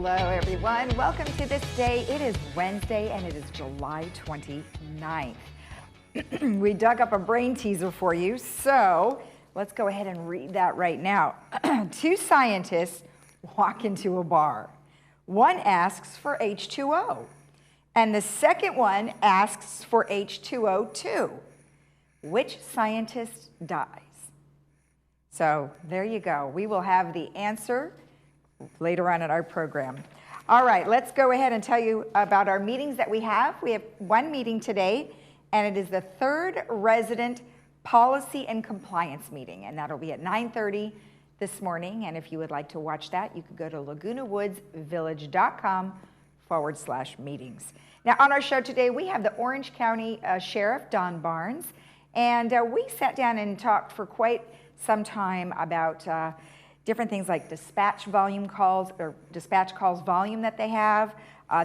Hello, everyone. Welcome to This Day. It is Wednesday, and it is July 29th. We dug up a brain teaser for you, so let's go ahead and read that right now. Two scientists walk into a bar. One asks for H2O, and the second one asks for H2O too. Which scientist dies? So there you go. We will have the answer later on in our program. All right, let's go ahead and tell you about our meetings that we have. We have one meeting today, and it is the third resident policy and compliance meeting, and that'll be at 9:30 this morning. And if you would like to watch that, you could go to lagunawoodsvillage.com/meetings. Now, on our show today, we have the Orange County Sheriff, Don Barnes, and we sat down and talked for quite some time about different things like dispatch calls volume that they have,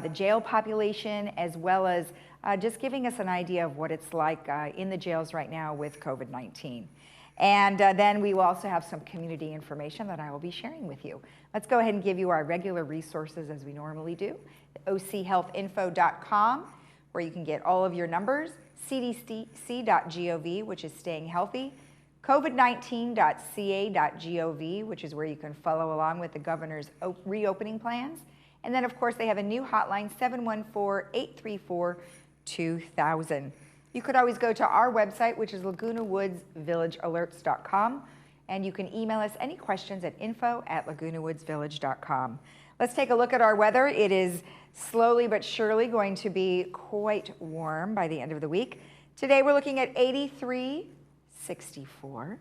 the jail population, as well as just giving us an idea of what it's like in the jails right now with COVID-19. And then we will also have some community information that I will be sharing with you. Let's go ahead and give you our regular resources as we normally do. OCHealthInfo.com, where you can get all of your numbers, cdc.gov, which is staying healthy, covid19.ca.gov, which is where you can follow along with the governor's reopening plans. And then, of course, they have a new hotline, 714-834-2000. You could always go to our website, which is lagunawoodsvillagealerts.com, and you can email us any questions at info@lagunawoodsvillage.com. Let's take a look at our weather. It is slowly but surely going to be quite warm by the end of the week. Today, we're looking at 83, 64,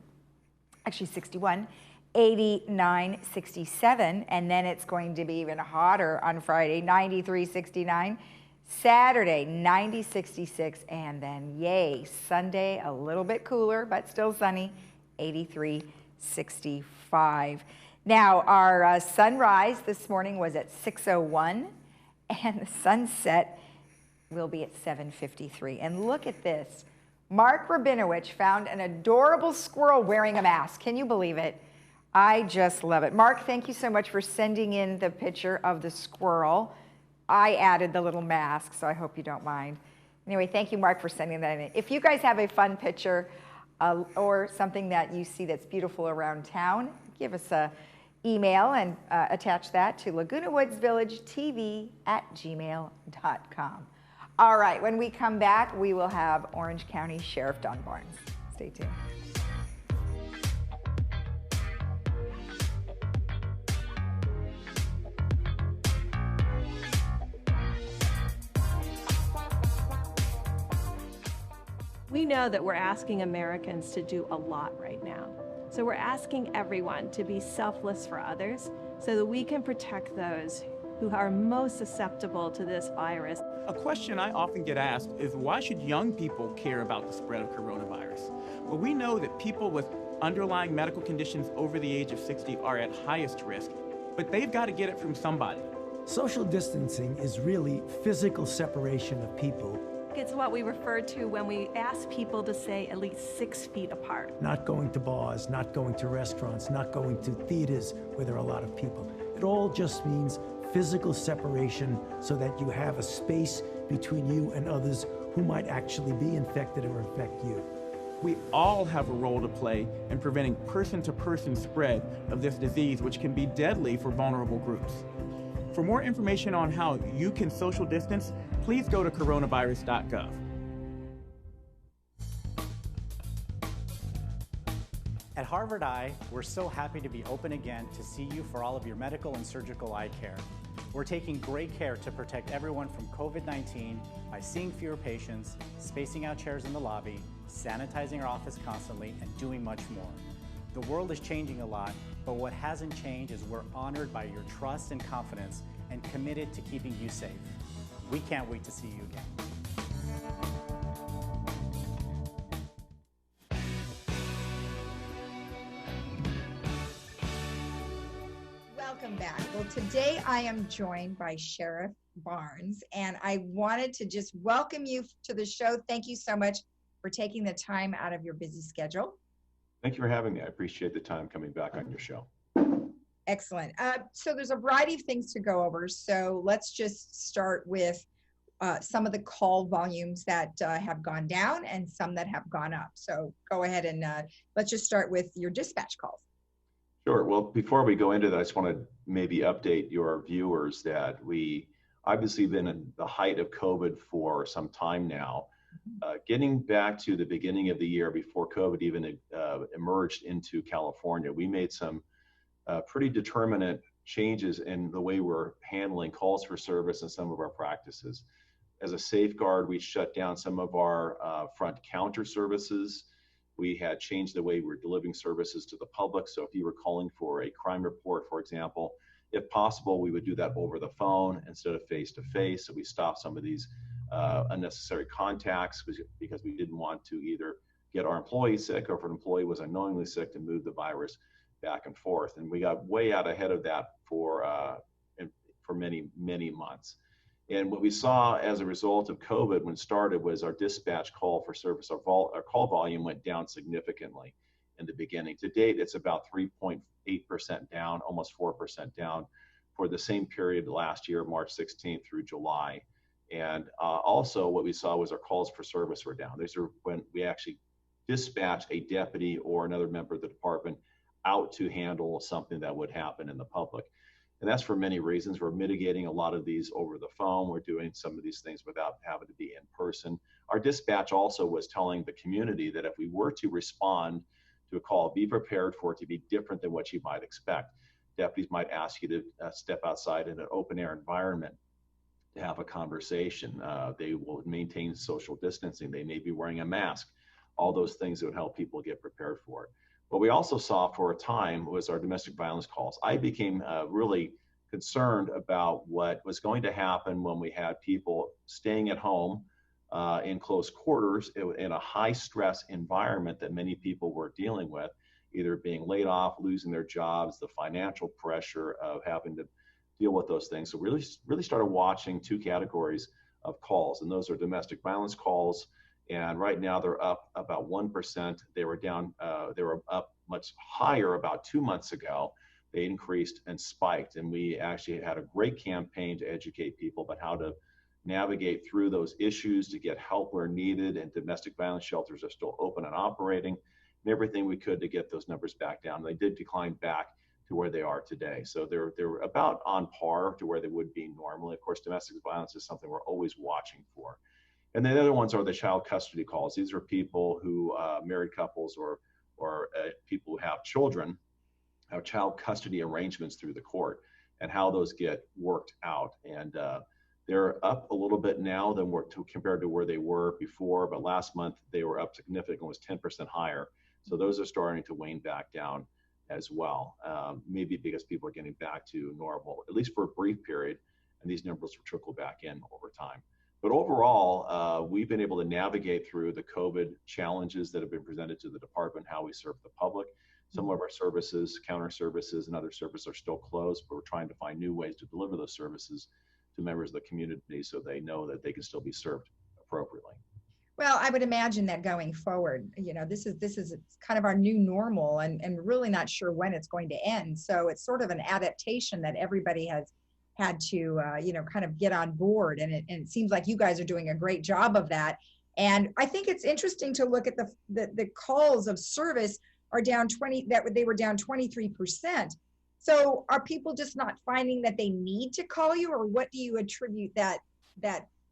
actually 61, 89, 67, and then it's going to be even hotter on Friday, 93, 69, Saturday, 90, 66, and then yay, Sunday, a little bit cooler, but still sunny, 83, 65. Now, our sunrise this morning was at 6:01, and the sunset will be at 7:53. And look at this. Mark Rabinowitz found an adorable squirrel wearing a mask. Can you believe it? I just love it. Mark, thank you so much for sending in the picture of the squirrel. I added the little mask, so I hope you don't mind. Anyway, thank you, Mark, for sending that in. If you guys have a fun picture or something that you see that's beautiful around town, give us an email and attach that to lagunawoodsvillagetv@gmail.com. All right, when we come back, we will have Orange County Sheriff Don Barnes. Stay tuned. We know that we're asking Americans to do a lot right now. So we're asking everyone to be selfless for others so that we can protect those who are most susceptible to this virus. A question I often get asked is, why should young people care about the spread of coronavirus? Well, we know that people with underlying medical conditions over the age of 60 are at highest risk, but they've got to get it from somebody. Social distancing is really physical separation of people. It's what we refer to when we ask people to stay at least 6 feet apart. Not going to bars, not going to restaurants, not going to theaters where there are a lot of people. It all just means physical separation so that you have a space between you and others who might actually be infected or infect you. We all have a role to play in preventing person-to-person spread of this disease, which can be deadly for vulnerable groups. For more information on how you can social distance, please go to coronavirus.gov. At Harvard Eye, we're so happy to be open again to see you for all of your medical and surgical eye care. We're taking great care to protect everyone from COVID-19 by seeing fewer patients, spacing out chairs in the lobby, sanitizing our office constantly, and doing much more. The world is changing a lot, but what hasn't changed is we're honored by your trust and confidence and committed to keeping you safe. We can't wait to see you again. Welcome back. Well, today I am joined by Sheriff Barnes, and I wanted to just welcome you to the show. Thank you so much for taking the time out of your busy schedule. Thank you for having me. I appreciate the time coming back on your show. Excellent. So there's a variety of things to go over. So let's just start with some of the call volumes that have gone down and some that have gone up. So go ahead and let's just start with your dispatch calls. Sure. Well, before we go into that, I just want to maybe update your viewers that we obviously been in the height of COVID for some time now. Getting back to the beginning of the year before COVID even emerged into California, we made some pretty determinate changes in the way we're handling calls for service and some of our practices. As a safeguard, we shut down some of our front counter services. We had changed the way we're delivering services to the public. So if you were calling for a crime report, for example, if possible, we would do that over the phone instead of face-to-face. So we stopped some of these unnecessary contacts because we didn't want to either get our employees sick, or if an employee was unknowingly sick, to move the virus back and forth. And we got way out ahead of that for many, many months. And what we saw as a result of COVID when it started was our dispatch call for service, our call volume went down significantly in the beginning. To date, it's about 3.8% down, almost 4% down for the same period last year, March 16th through July. And also what we saw was our calls for service were down. These are when we actually dispatch a deputy or another member of the department out to handle something that would happen in the public. And that's for many reasons. We're mitigating a lot of these over the phone. We're doing some of these things without having to be in person. Our dispatch also was telling the community that if we were to respond to a call, be prepared for it to be different than what you might expect. Deputies might ask you to step outside in an open air environment to have a conversation. They will maintain social distancing. They may be wearing a mask. All those things that would help people get prepared for it. What we also saw for a time was our domestic violence calls. I became really concerned about what was going to happen when we had people staying at home in close quarters in a high stress environment that many people were dealing with, either being laid off, losing their jobs, the financial pressure of having to deal with those things. So really started watching two categories of calls, and those are domestic violence calls. And right now they're up about 1%. They were down, they were up much higher about 2 months ago. They increased and spiked. And we actually had a great campaign to educate people about how to navigate through those issues, to get help where needed. And domestic violence shelters are still open and operating, and everything we could to get those numbers back down. They did decline back to where they are today. So they're about on par to where they would be normally. Of course, domestic violence is something we're always watching for. And the other ones are the child custody calls. These are people who, married couples or people who have children, have child custody arrangements through the court, and how those get worked out. And they're up a little bit now than compared to where they were before, but last month they were up significantly, was 10% higher. So those are starting to wane back down as well, maybe because people are getting back to normal, at least for a brief period, and these numbers will trickle back in over time. But overall, we've been able to navigate through the COVID challenges that have been presented to the department, how we serve the public. Some of our services, counter services and other services are still closed, but we're trying to find new ways to deliver those services to members of the community so they know that they can still be served appropriately. Well, I would imagine that going forward, you know, this is kind of our new normal, and really not sure when it's going to end. So it's sort of an adaptation that everybody has had to, you know, kind of get on board. And it seems like you guys are doing a great job of that. And I think it's interesting to look at the calls of service are down they were down 23%. So are people just not finding that they need to call you, or what do you attribute that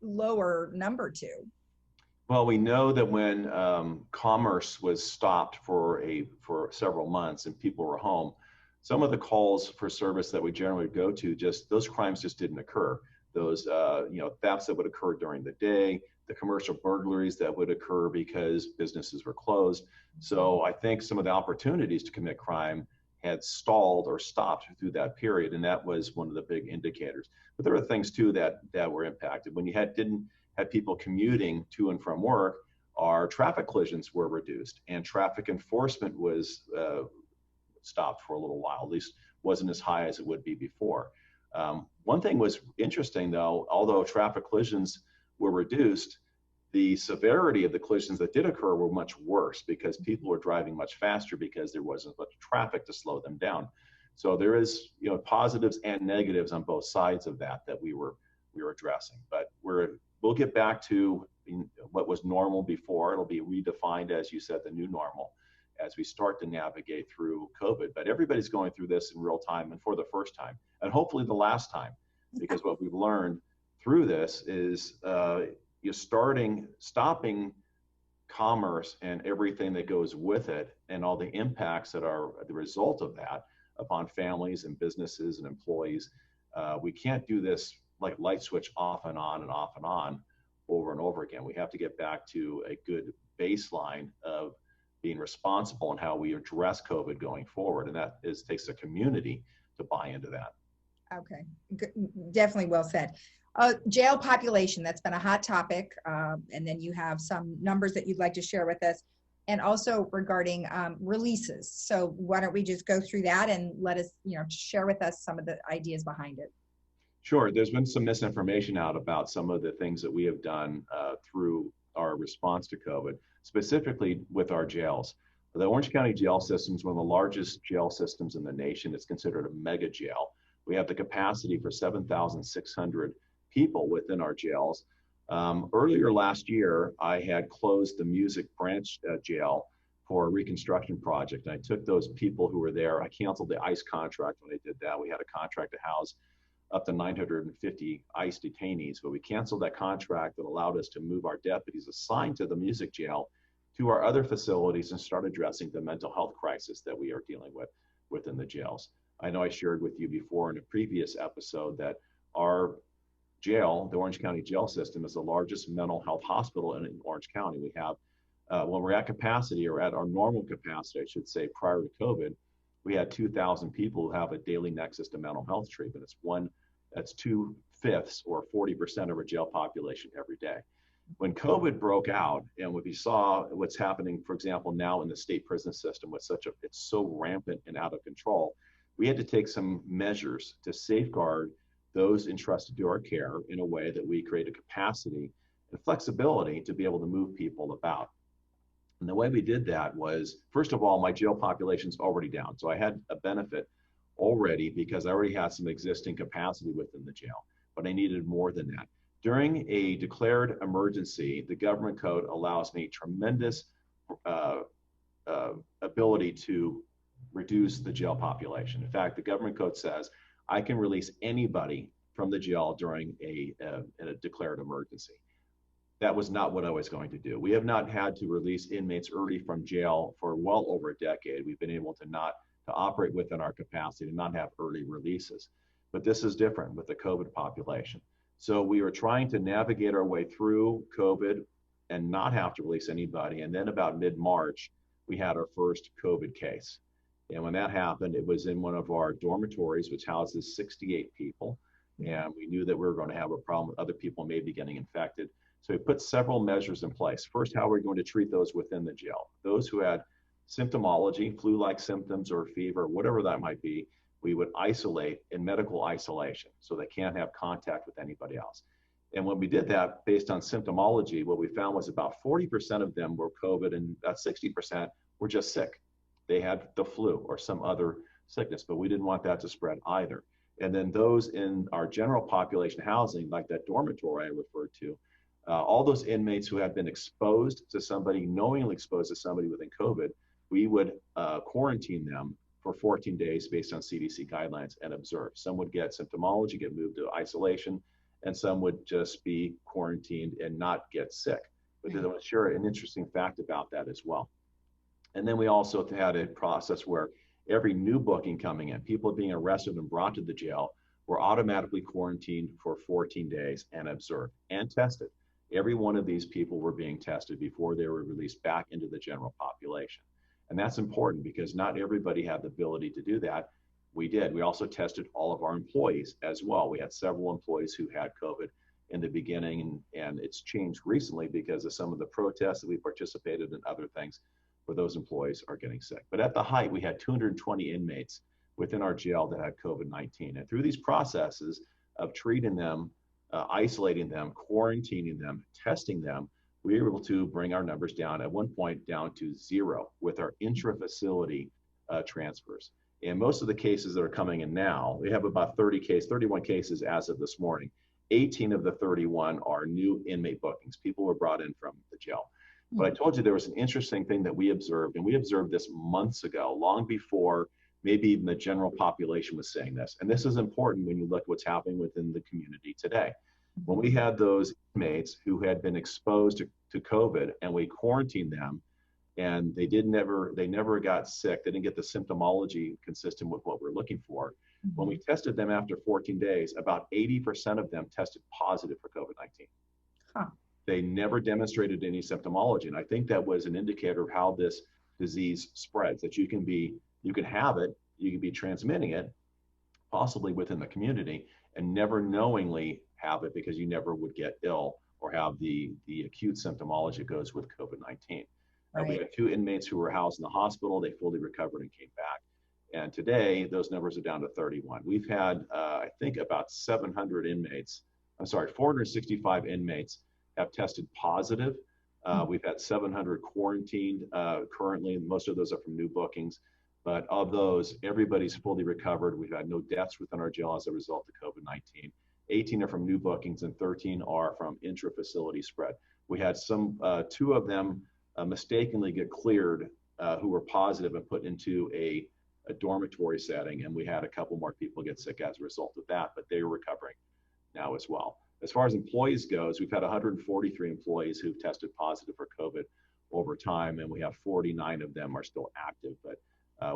lower number to? Well, we know that when commerce was stopped for several months and people were home, some of the calls for service that we generally go to, those crimes just didn't occur. Those thefts that would occur during the day, the commercial burglaries that would occur because businesses were closed. So I think some of the opportunities to commit crime had stalled or stopped through that period, and that was one of the big indicators. But there are things too that were impacted. When you didn't have people commuting to and from work, our traffic collisions were reduced, and traffic enforcement was stopped for a little while, at least wasn't as high as it would be before. One thing was interesting though, although traffic collisions were reduced, the severity of the collisions that did occur were much worse because people were driving much faster because there wasn't much traffic to slow them down. So there is, you know, positives and negatives on both sides of that we were addressing. But we'll get back to what was normal before. It'll be redefined, as you said, the new normal, as we start to navigate through COVID. But everybody's going through this in real time and for the first time, and hopefully the last time, because what we've learned through this is you're stopping commerce and everything that goes with it, and all the impacts that are the result of that upon families and businesses and employees. We can't do this like light switch off and on and off and on over and over again. We have to get back to a good baseline of being responsible in how we address COVID going forward. And that takes a community to buy into that. Okay, definitely well said. Jail population, that's been a hot topic. And then you have some numbers that you'd like to share with us, and also regarding releases. So why don't we just go through that and let us, share with us some of the ideas behind it. Sure. There's been some misinformation out about some of the things that we have done through our response to COVID, specifically with our jails. The Orange County jail system is one of the largest jail systems in the nation. It's considered a mega jail. We have the capacity for 7,600 people within our jails. Earlier last year, I had closed the Music Branch jail for a reconstruction project. And I took those people who were there. I canceled the ICE contract when I did that. We had a contract to house up to 950 ICE detainees, but we canceled that contract that allowed us to move our deputies assigned to the music jail to our other facilities and start addressing the mental health crisis that we are dealing with within the jails. I know I shared with you before in a previous episode that our jail, the Orange County jail system, is the largest mental health hospital in Orange County. We have, when we're at capacity, or at our normal capacity, I should say, prior to COVID, we had 2,000 people who have a daily nexus to mental health treatment. That's 2/5 or 40% of our jail population every day. When COVID broke out, and when we saw what's happening, for example, now in the state prison system, it's so rampant and out of control, we had to take some measures to safeguard those entrusted to our care in a way that we create a capacity and flexibility to be able to move people about. And the way we did that was, first of all, my jail population's already down. So I had a benefit already because I already had some existing capacity within the jail, but I needed more than that. During a declared emergency, the government code allows me tremendous ability to reduce the jail population. In fact, the government code says I can release anybody from the jail during a declared emergency. That was not what I was going to do. We have not had to release inmates early from jail for well over a decade. We've been able to operate within our capacity and not have early releases. But this is different with the COVID population. So we were trying to navigate our way through COVID and not have to release anybody. And then about mid-March, we had our first COVID case. And when that happened, it was in one of our dormitories, which houses 68 people. And we knew that we were going to have a problem with other people maybe getting infected. So we put several measures in place. First, how we're going to treat those within the jail. Those who had symptomology, flu-like symptoms or fever, whatever that might be, we would isolate in medical isolation so they can't have contact with anybody else. And when we did that, based on symptomology, what we found was about 40% of them were COVID and about 60% were just sick. They had the flu or some other sickness, but we didn't want that to spread either. And then those in our general population housing, like that dormitory I referred to, all those inmates who had been exposed to somebody, knowingly exposed to somebody within COVID, we would quarantine them for 14 days based on CDC guidelines and observe. Some would get symptomology, get moved to isolation, and some would just be quarantined and not get sick. But I want to share an interesting fact about that as well. And then we also had a process where every new booking coming in, people being arrested and brought to the jail, were automatically quarantined for 14 days and observed and tested. Every one of these people were being tested before they were released back into the general population. And that's important because not everybody had the ability to do that. We did. We also tested all of our employees as well. We had several employees who had COVID in the beginning, and it's changed recently because of some of the protests that we participated in, other things where those employees are getting sick. But at the height, we had 220 inmates within our jail that had COVID-19. And through these processes of treating them, isolating them, quarantining them, testing them, we were able to bring our numbers down at one point down to 0 with our intra-facility transfers. And most of the cases that are coming in now, we have about 31 cases as of this morning. 18 of the 31 are new inmate bookings. People were brought in from the jail. But I told you there was an interesting thing that we observed, and we observed this months ago, long before maybe even the general population was saying this. And this is important when you look at what's happening within the community today. When we had those inmates who had been exposed to COVID and we quarantined them, and they never got sick. They didn't get the symptomology consistent with what we're looking for. When we tested them after 14 days, about 80% of them tested positive for COVID-19. Huh. They never demonstrated any symptomology. And I think that was an indicator of how this disease spreads, that you can have it, you can be transmitting it, possibly within the community, and never knowingly have it because you never would get ill or have the acute symptomology that goes with COVID-19. Right. We had 2 inmates who were housed in the hospital. They fully recovered and came back. And today, those numbers are down to 31. We've had, I think, about 465 inmates have tested positive. We've had 700 quarantined currently. Most of those are from new bookings. But of those, everybody's fully recovered. We've had no deaths within our jail as a result of COVID-19. 18 are from new bookings and 13 are from intra-facility spread. We had 2 of them mistakenly get cleared who were positive and put into a dormitory setting, and we had a couple more people get sick as a result of that, but they're recovering now as well. As far as employees goes, we've had 143 employees who've tested positive for COVID over time, and we have 49 of them are still active, but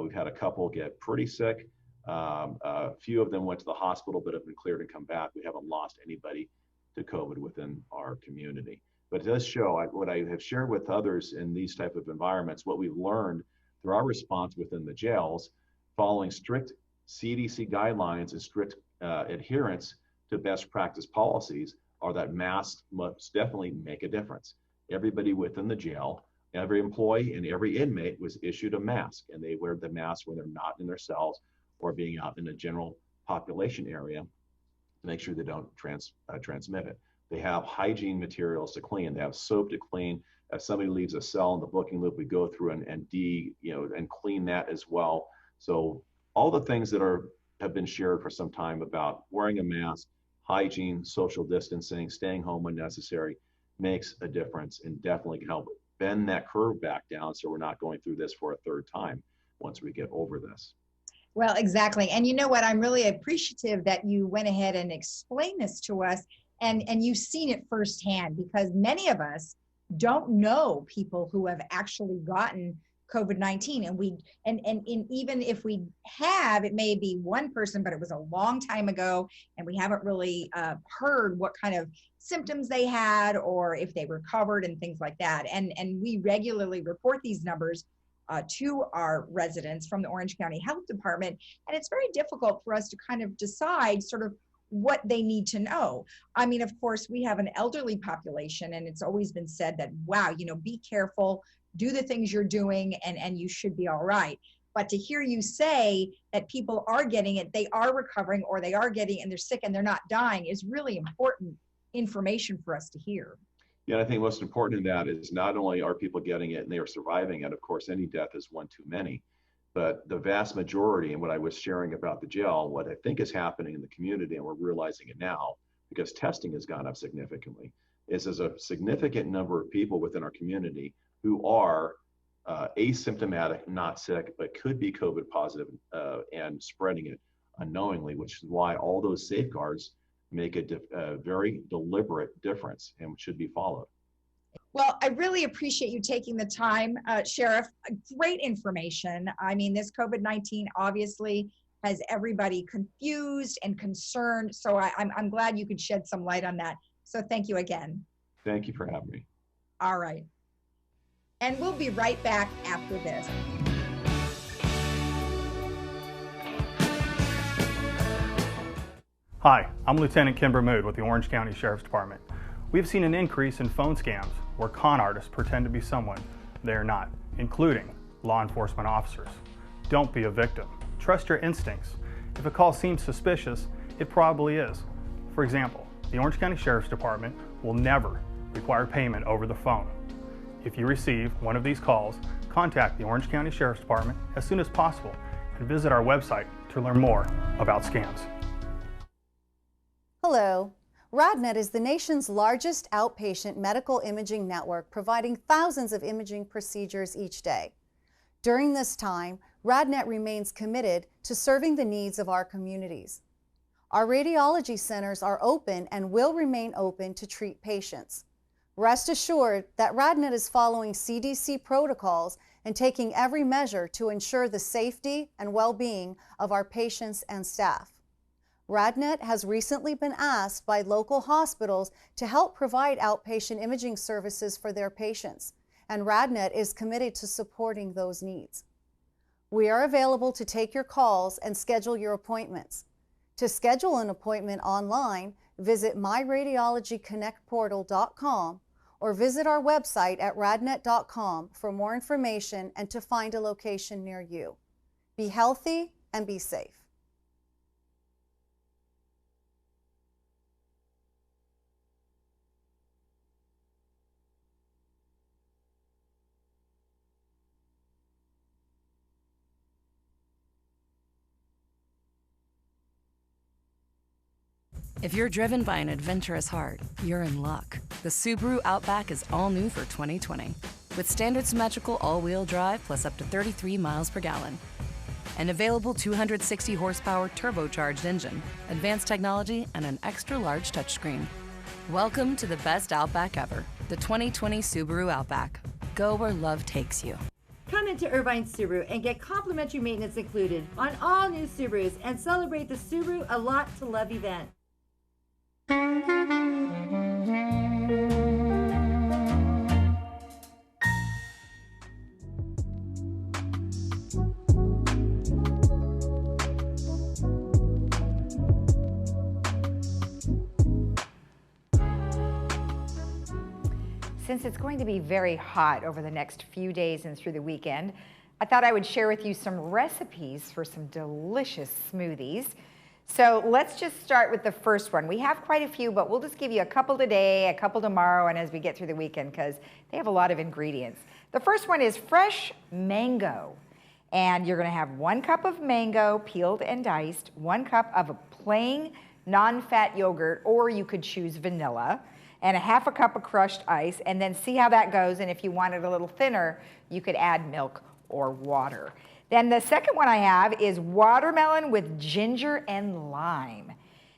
we've had a couple get pretty sick. A few of them went to the hospital but have been cleared and come back. We haven't lost anybody to COVID within our community. But it does show what I have shared with others in these type of environments, what we've learned through our response within the jails, following strict CDC guidelines and strict adherence to best practice policies, are that masks must definitely make a difference. Everybody within the jail, every employee and every inmate was issued a mask, and they wear the mask when they're not in their cells or being out in a general population area to make sure they don't transmit it. They have hygiene materials to clean. They have soap to clean. If somebody leaves a cell in the booking loop, we go through and clean that as well. So all the things that have been shared for some time about wearing a mask, hygiene, social distancing, staying home when necessary, makes a difference and definitely can help bend that curve back down so we're not going through this for a third time once we get over this. Well, exactly. And you know what? I'm really appreciative that you went ahead and explained this to us, and you've seen it firsthand, because many of us don't know people who have actually gotten COVID-19, and even if we have, it may be one person, but it was a long time ago, and we haven't really heard what kind of symptoms they had or if they recovered and things like that. And we regularly report these numbers to our residents from the Orange County Health Department, and it's very difficult for us to kind of decide sort of what they need to know. I mean, of course, we have an elderly population, and it's always been said that, wow, be careful, do the things you're doing, and you should be all right. But to hear you say that people are getting it, they are recovering, or they are getting and they're sick and they're not dying, is really important information for us to hear. Yeah, I think most important in that is not only are people getting it and they are surviving it, of course, any death is one too many, but the vast majority, and what I was sharing about the jail, what I think is happening in the community, and we're realizing it now because testing has gone up significantly, is there's a significant number of people within our community who are asymptomatic, not sick, but could be COVID positive and spreading it unknowingly, which is why all those safeguards make a very deliberate difference and should be followed. Well, I really appreciate you taking the time, Sheriff. Great information. I mean, this COVID-19 obviously has everybody confused and concerned. So I'm glad you could shed some light on that. So thank you again. Thank you for having me. All right. And we'll be right back after this. Hi, I'm Lieutenant Kimber Mood with the Orange County Sheriff's Department. We've seen an increase in phone scams where con artists pretend to be someone they are not, including law enforcement officers. Don't be a victim. Trust your instincts. If a call seems suspicious, it probably is. For example, the Orange County Sheriff's Department will never require payment over the phone. If you receive one of these calls, contact the Orange County Sheriff's Department as soon as possible and visit our website to learn more about scams. Hello. RadNet is the nation's largest outpatient medical imaging network, providing thousands of imaging procedures each day. During this time, RadNet remains committed to serving the needs of our communities. Our radiology centers are open and will remain open to treat patients. Rest assured that RadNet is following CDC protocols and taking every measure to ensure the safety and well-being of our patients and staff. RadNet has recently been asked by local hospitals to help provide outpatient imaging services for their patients, and RadNet is committed to supporting those needs. We are available to take your calls and schedule your appointments. To schedule an appointment online, visit myradiologyconnectportal.com or visit our website at radnet.com for more information and to find a location near you. Be healthy and be safe. If you're driven by an adventurous heart, you're in luck. The Subaru Outback is all new for 2020. With standard symmetrical all-wheel drive plus up to 33 miles per gallon. An available 260 horsepower turbocharged engine, advanced technology, and an extra-large touchscreen. Welcome to the best Outback ever, the 2020 Subaru Outback. Go where love takes you. Come into Irvine Subaru and get complimentary maintenance included on all new Subarus and celebrate the Subaru A Lot to Love event. Since it's going to be very hot over the next few days and through the weekend, I thought I would share with you some recipes for some delicious smoothies. So let's just start with the first one. We have quite a few, but we'll just give you a couple today, a couple tomorrow, and as we get through the weekend, because they have a lot of ingredients. The first one is fresh mango. And you're gonna have 1 cup of mango, peeled and diced, 1 cup of a plain non-fat yogurt, or you could choose vanilla, and a 1/2 cup of crushed ice, and then see how that goes. And if you want it a little thinner, you could add milk or water. Then the second one I have is watermelon with ginger and lime.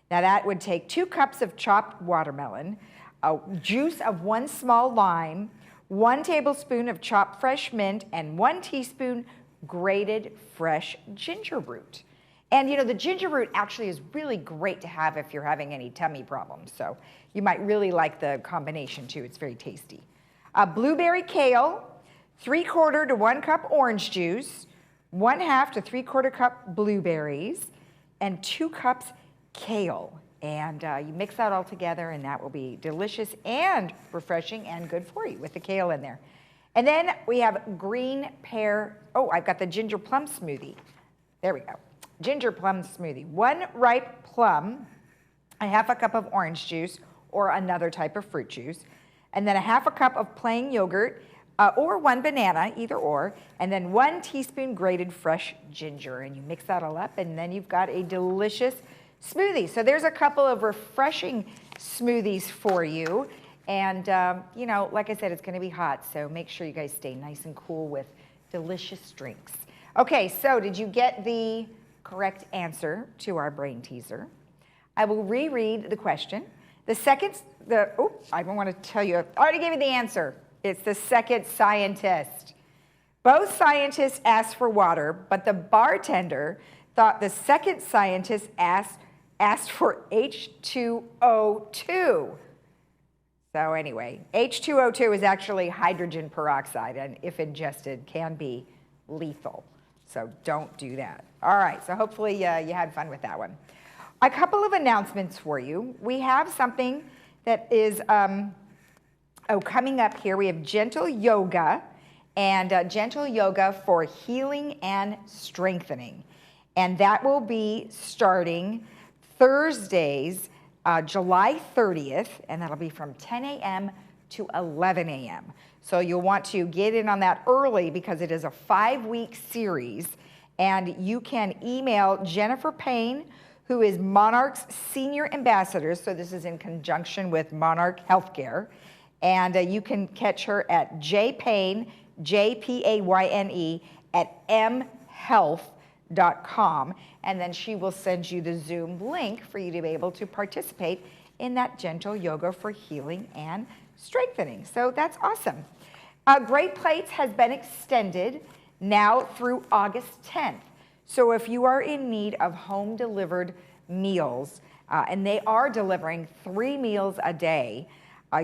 Now that would take 2 cups of chopped watermelon, a juice of 1 small lime, 1 tablespoon of chopped fresh mint, and 1 teaspoon grated fresh ginger root. And you know, the ginger root actually is really great to have if you're having any tummy problems. So you might really like the combination too. It's very tasty. Blueberry kale, 3/4 to 1 cup orange juice, 1/2 to 3/4 cup blueberries, and 2 cups kale. And you mix that all together and that will be delicious and refreshing and good for you with the kale in there. And then we have green pear, I've got the ginger plum smoothie. There we go. Ginger plum smoothie. 1 ripe plum, a 1/2 cup of orange juice or another type of fruit juice, and then a 1/2 cup of plain yogurt, or 1 banana, either or, and then 1 teaspoon grated fresh ginger. And you mix that all up, and then you've got a delicious smoothie. So there's a couple of refreshing smoothies for you. And, you know, like I said, it's going to be hot, so make sure you guys stay nice and cool with delicious drinks. Okay, so did you get the correct answer to our brain teaser? I will reread the question. I don't want to tell you, I already gave you the answer. It's the second scientist. Both scientists asked for water, but the bartender thought the second scientist asked for H2O2. So anyway, H2O2 is actually hydrogen peroxide, and if ingested, can be lethal. So don't do that. All right, so hopefully you had fun with that one. A couple of announcements for you. We have something that is coming up here. We have gentle yoga, and gentle yoga for healing and strengthening. And that will be starting Thursdays, July 30th, and that'll be from 10 a.m. to 11 a.m. So you'll want to get in on that early because it is a 5-week series, And you can email Jennifer Payne, who is Monarch's Senior Ambassador. So this is in conjunction with Monarch Healthcare. And you can catch her at jpayne, Jpayne, at mhealth.com. And then she will send you the Zoom link for you to be able to participate in that gentle yoga for healing and strengthening. So that's awesome. Great Plates has been extended now through August 10th. So if you are in need of home delivered meals, and they are delivering 3 meals a day,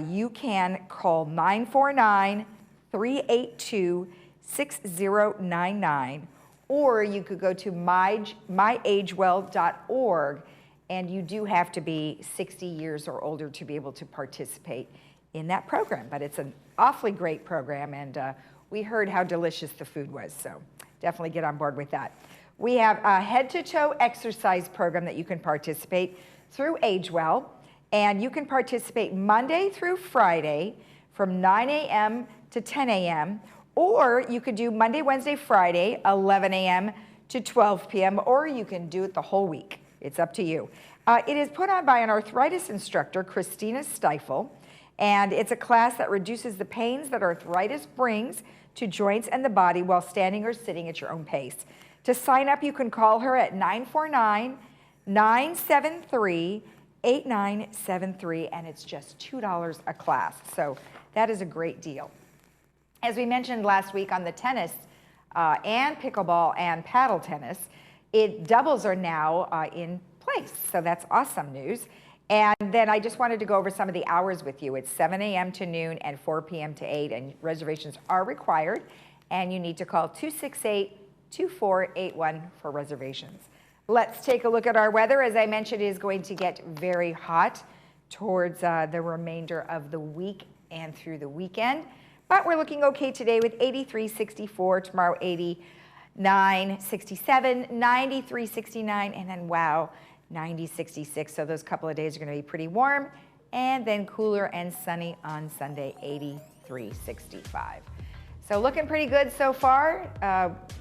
you can call 949-382-6099, or you could go to myagewell.org, and you do have to be 60 years or older to be able to participate in that program. But it's an awfully great program, and we heard how delicious the food was, so definitely get on board with that. We have a head-to-toe exercise program that you can participate through AgeWell, and you can participate Monday through Friday from 9 a.m. to 10 a.m., or you could do Monday, Wednesday, Friday, 11 a.m. to 12 p.m., or you can do it the whole week. It's up to you. It is put on by an arthritis instructor, Christina Stifel, and it's a class that reduces the pains that arthritis brings to joints and the body while standing or sitting at your own pace. To sign up, you can call her at 949-973-8973, and it's just $2 a class. So that is a great deal. As we mentioned last week on the tennis and pickleball and paddle tennis, doubles are now in place. So that's awesome news. And then I just wanted to go over some of the hours with you. It's 7 a.m. to noon and 4 p.m. to 8, and reservations are required. And you need to call 268-2481 for reservations. Let's take a look at our weather. As I mentioned, it is going to get very hot towards the remainder of the week and through the weekend. But we're looking okay today with 83, 64, tomorrow 89, 67, 93, 69, and then wow, 90, 66. So those couple of days are going to be pretty warm, and then cooler and sunny on Sunday, 83, 65. So looking pretty good so far.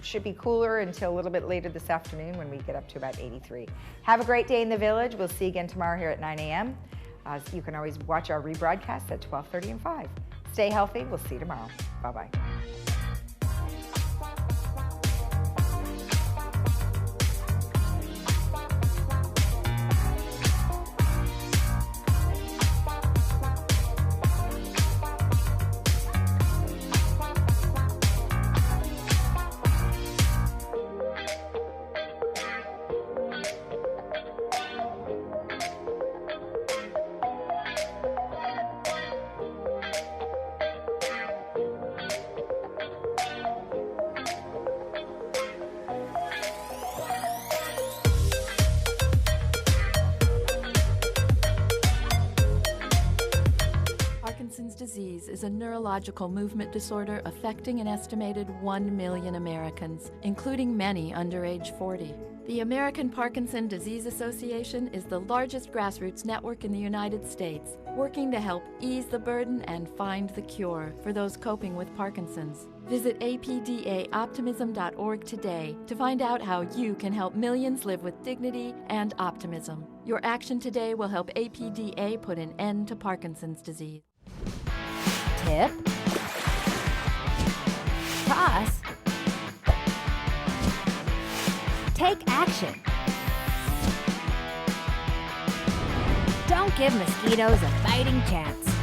Should be cooler until a little bit later this afternoon when we get up to about 83. Have a great day in the village. We'll see you again tomorrow here at 9 a.m. You can always watch our rebroadcast at 12:30 and 5. Stay healthy. We'll see you tomorrow. Bye-bye. Parkinson's disease is a neurological movement disorder affecting an estimated 1 million Americans, including many under age 40. The American Parkinson Disease Association is the largest grassroots network in the United States, working to help ease the burden and find the cure for those coping with Parkinson's. Visit apdaoptimism.org today to find out how you can help millions live with dignity and optimism. Your action today will help APDA put an end to Parkinson's disease. Tip. Toss. Take action. Don't give mosquitoes a fighting chance.